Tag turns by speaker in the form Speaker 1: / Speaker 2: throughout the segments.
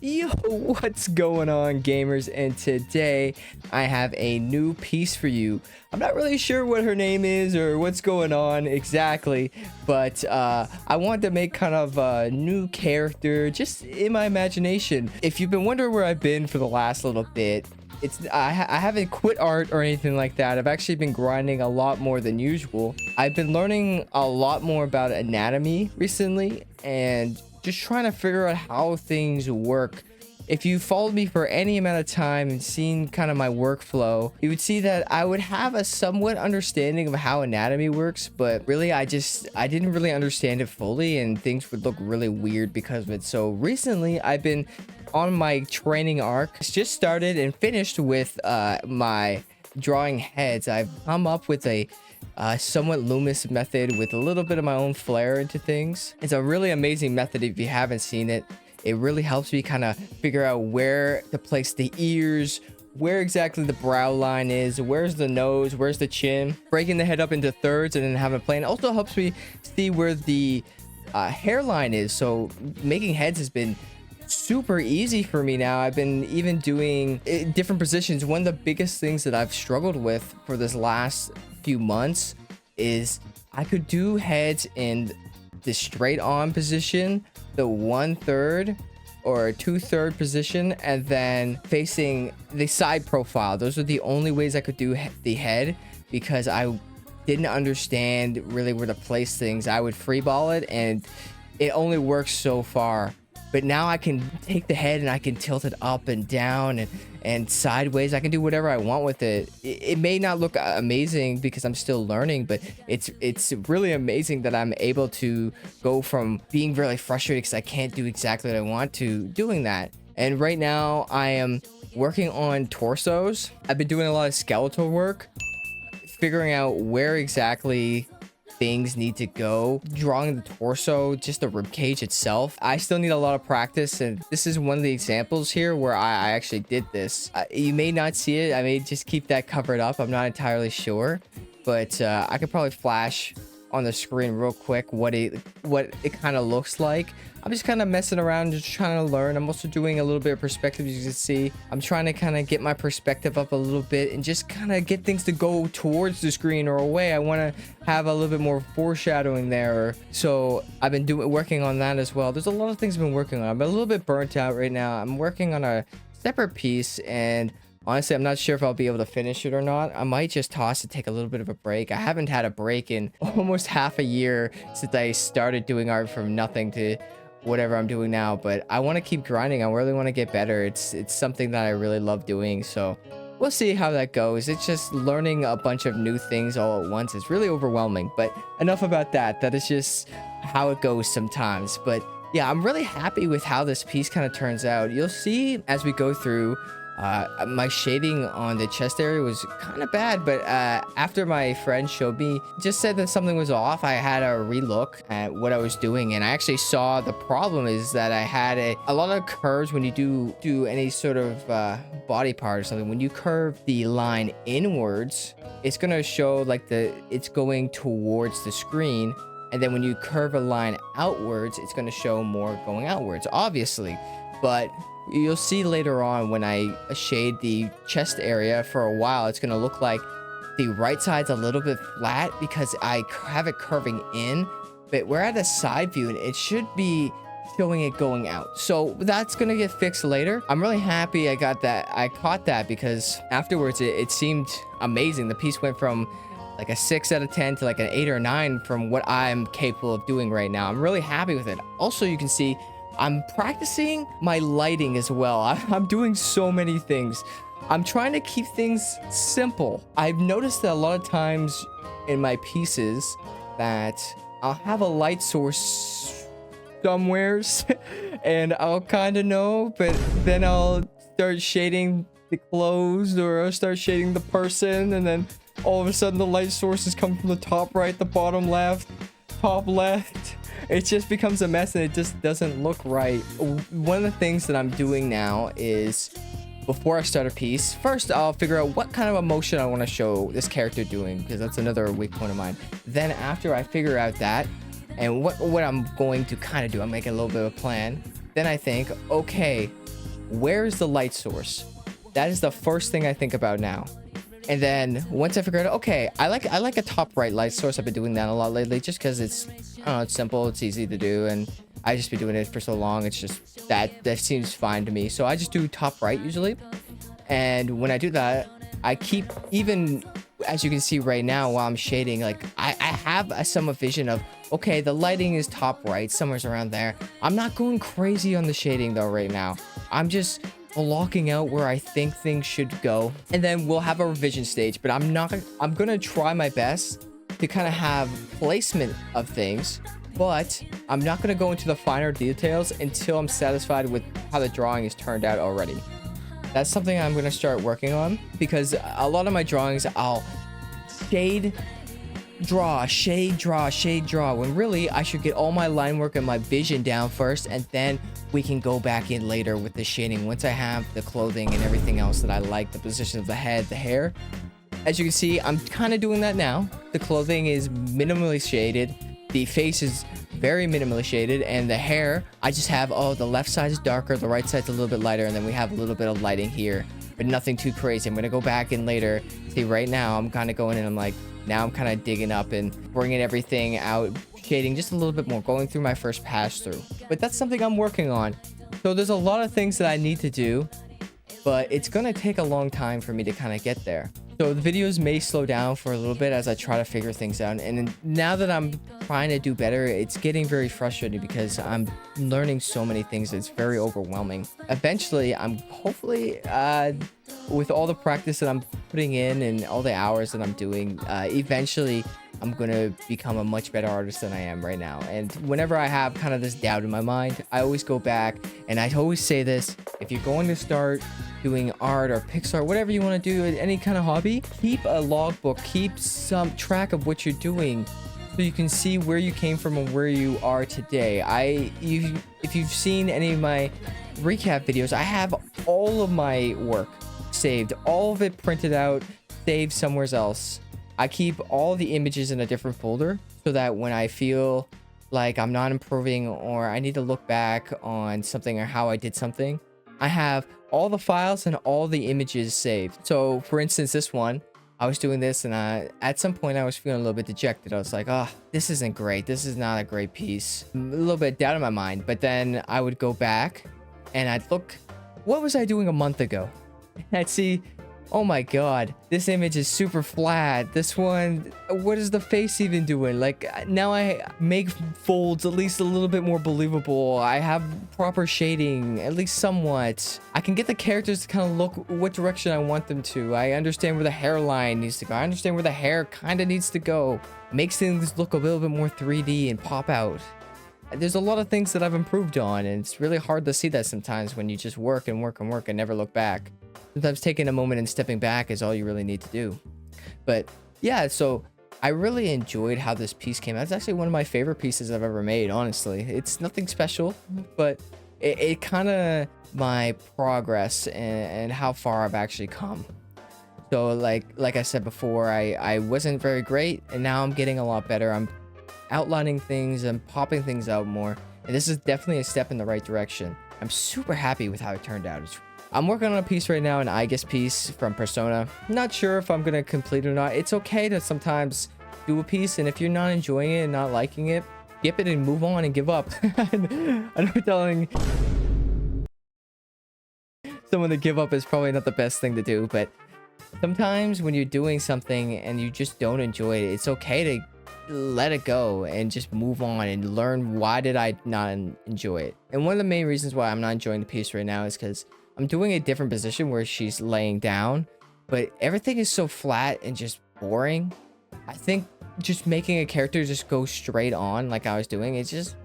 Speaker 1: Yo, what's going on, gamers? And today I have a new piece for you. I'm not really sure what her name is or what's going on exactly, but I wanted to make kind of a new character just in my imagination. If you've been wondering where I've been for the last little bit, I haven't quit art or anything like that. I've actually been grinding a lot more than usual. I've been learning a lot more about anatomy recently and just trying to figure out how things work. If you followed me for any amount of time and seen kind of my workflow, you would see that I would have a somewhat understanding of how anatomy works, but really I didn't really understand it fully, and things would look really weird because of it. So recently I've been on my training arc. It's just started and finished with my drawing heads. I've come up with a somewhat Loomis method with a little bit of my own flair into things. It's a really amazing method. If you haven't seen it, it really helps me kind of figure out where to place the ears, where exactly the brow line is, where's the nose, where's the chin, breaking the head up into thirds and then having a plan. It also helps me see where the hairline is. So making heads has been super easy for me now. I've been even doing different positions. One of the biggest things that I've struggled with for this last few months is I could do heads in the straight on position, the 1/3 or 2/3 position, and then facing the side profile. Those are the only ways I could do the head because I didn't understand really where to place things. I would freeball it and it only works so far. But now I can take the head and I can tilt it up and down and sideways. I can do whatever I want with it. It may not look amazing because I'm still learning, but it's really amazing that I'm able to go from being really frustrated because I can't do exactly what I want to doing that. And right now I am working on torsos. I've been doing a lot of skeletal work, figuring out where exactly things need to go, drawing the torso, just the rib cage itself. I still need a lot of practice, and this is one of the examples here where I actually did this. You may not see it. I may just keep that covered up. I'm not entirely sure, but I could probably flash on the screen real quick what it kind of looks like. I'm just kind of messing around, just trying to learn. I'm also doing a little bit of perspective, as you can see. I'm trying to kind of get my perspective up a little bit and just kind of get things to go towards the screen or away. I want to have a little bit more foreshadowing there. So I've been working on that as well. There's a lot of things I've been working on. I'm a little bit burnt out right now. I'm working on a separate piece, and honestly, I'm not sure if I'll be able to finish it or not. I might just toss it, take a little bit of a break. I haven't had a break in almost half a year since I started doing art from nothing to whatever I'm doing now, but I want to keep grinding. I really want to get better. It's something that I really love doing, so we'll see how that goes. It's just learning a bunch of new things all at once. It's really overwhelming, but enough about that. That is just how it goes sometimes. But yeah, I'm really happy with how this piece kind of turns out. You'll see as we go through, my shading on the chest area was kind of bad, but after my friend showed me, just said that something was off, I had a relook at what I was doing, and I actually saw the problem is that I had a lot of curves when you do any sort of body part or something. When you curve the line inwards, it's gonna show like it's going towards the screen, and then when you curve a line outwards, it's gonna show more going outwards, obviously. But you'll see later on when I shade the chest area for a while, it's going to look like the right side's a little bit flat because I have it curving in, but we're at a side view and it should be showing it going out. So that's going to get fixed later. I'm really happy I got that. I caught that because afterwards it seemed amazing. The piece went from like a 6 out of 10 to like an 8 or 9 from what I'm capable of doing right now. I'm really happy with it. Also, you can see I'm practicing my lighting as well. I'm doing so many things. I'm trying to keep things simple. I've noticed that a lot of times in my pieces that I'll have a light source somewheres and I'll kind of know, but then I'll start shading the clothes or I'll start shading the person, and then all of a sudden the light sources come from the top right, the bottom left, top left. It just becomes a mess and it just doesn't look right. One of the things that I'm doing now is, before I start a piece, first I'll figure out what kind of emotion I want to show this character doing, because that's another weak point of mine. Then after I figure out that and what I'm going to kind of do, I'm making a little bit of a plan. then I think, okay, where's the light source? That is the first thing I think about now. And then once I figure out, okay, I like a top right light source. I've been doing that a lot lately just because it's, I don't know, it's simple, it's easy to do, and I just been doing it for so long. It's just that seems fine to me. So I just do top right usually. And when I do that, I keep, even as you can see right now while I'm shading, like I have some vision of, okay, the lighting is top right, somewhere's around there. I'm not going crazy on the shading though right now. I'm just blocking out where I think things should go, and then we'll have a revision stage. But I'm gonna try my best to kind of have placement of things, but I'm not gonna go into the finer details until I'm satisfied with how the drawing is turned out already. That's something I'm gonna start working on, because a lot of my drawings I'll shade draw, shade draw, shade draw, when really I should get all my line work and my vision down first, and then we can go back in later with the shading once I have the clothing and everything else that I like, the position of the head, the hair. As you can see, I'm kind of doing that now. The clothing is minimally shaded, the face is very minimally shaded, and the hair, I just have, oh, the left side is darker, the right side's a little bit lighter, and then we have a little bit of lighting here, but nothing too crazy. I'm gonna go back in later. See, right now I'm kind of going in, I'm like, now I'm kind of digging up and bringing everything out, shading just a little bit more, going through my first pass through. But that's something I'm working on. So there's a lot of things that I need to do, but it's gonna take a long time for me to kind of get there. So the videos may slow down for a little bit as I try to figure things out. And now that I'm trying to do better, it's getting very frustrating because I'm learning so many things. It's very overwhelming. Eventually, I'm hopefully, with all the practice that I'm putting in and all the hours that I'm doing, eventually I'm going to become a much better artist than I am right now. And whenever I have kind of this doubt in my mind, I always go back and I always say this: if you're going to start doing art or pixelart, whatever you want to do, any kind of hobby, keep a logbook, keep some track of what you're doing so you can see where you came from and where you are today. If you've seen any of my recap videos, I have all of my work saved, all of it printed out, saved somewhere else. I keep all the images in a different folder so that when I feel like I'm not improving or I need to look back on something or how I did something, I have all the files and all the images saved. So for instance, this one, I was doing this and at some point I was feeling a little bit dejected. I was like, oh, this isn't great. This is not a great piece. A little bit doubt in my mind. But then I would go back and I'd look, what was I doing a month ago? And I'd see, oh my god, this image is super flat. This one, what is the face even doing? Like, now I make folds at least a little bit more believable. I have proper shading, at least somewhat. I can get the characters to kind of look what direction I want them to. I understand where the hairline needs to go. I understand where the hair kind of needs to go. Makes things look a little bit more 3D and pop out. There's a lot of things that I've improved on, and it's really hard to see that sometimes when you just work and work and work and never look back. Sometimes taking a moment and stepping back is all you really need to do. But yeah, so I really enjoyed how this piece came out. It's actually one of my favorite pieces I've ever made, honestly. It's nothing special, but it kind of my progress and how far I've actually come. So like I said before, I wasn't very great, and now I'm getting a lot better. I'm outlining things and popping things out more, and this is definitely a step in the right direction. I'm super happy with how it turned out. I'm working on a piece right now, an Aegis piece from Persona. Not sure if I'm gonna complete it or not. It's okay to sometimes do a piece, and if you're not enjoying it and not liking it, skip it and move on and give up. I know telling someone to give up is probably not the best thing to do, but sometimes when you're doing something and you just don't enjoy it, it's okay to let it go and just move on and learn, why did I not enjoy it. And one of the main reasons why I'm not enjoying the piece right now is because I'm doing a different position where she's laying down, but everything is so flat and just boring. I think just making a character just go straight on like I was doing, it's just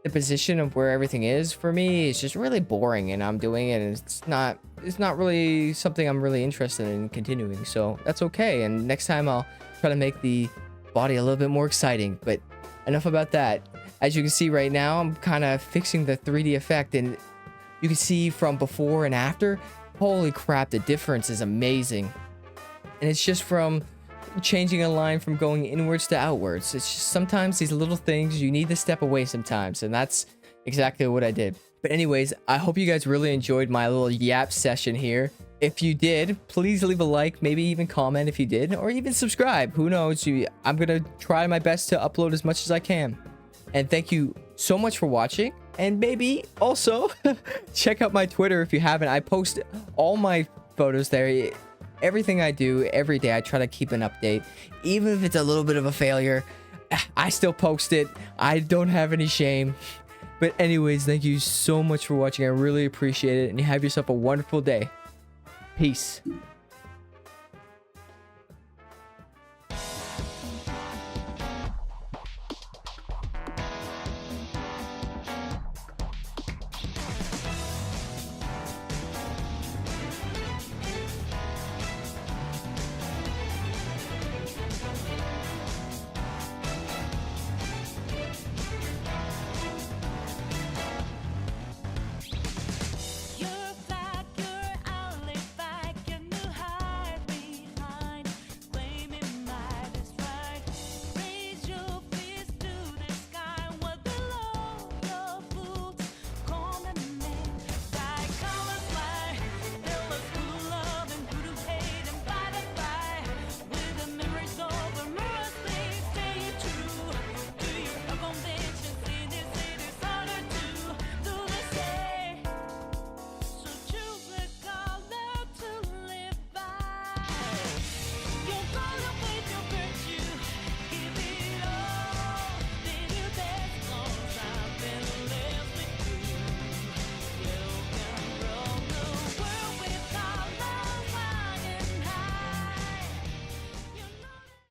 Speaker 1: the position of where everything is for me is just really boring, and I'm doing it and it's not really something I'm really interested in continuing. So that's okay, and next time I'll try to make the body a little bit more exciting. But enough about that. As you can see right now, I'm kind of fixing the 3D effect, and you can see from before and after, holy crap, the difference is amazing. And it's just from changing a line from going inwards to outwards. It's just sometimes these little things you need to step away sometimes, and that's exactly what I did. But anyways, I hope you guys really enjoyed my little yap session here. If you did, please leave a like, maybe even comment if you did, or even subscribe. Who knows? I'm gonna try my best to upload as much as I can. And thank you so much for watching. And maybe also check out my Twitter if you haven't. I post all my photos there. Everything I do every day, I try to keep an update. Even if it's a little bit of a failure, I still post it. I don't have any shame. But anyways, thank you so much for watching. I really appreciate it. And you have yourself a wonderful day. Peace.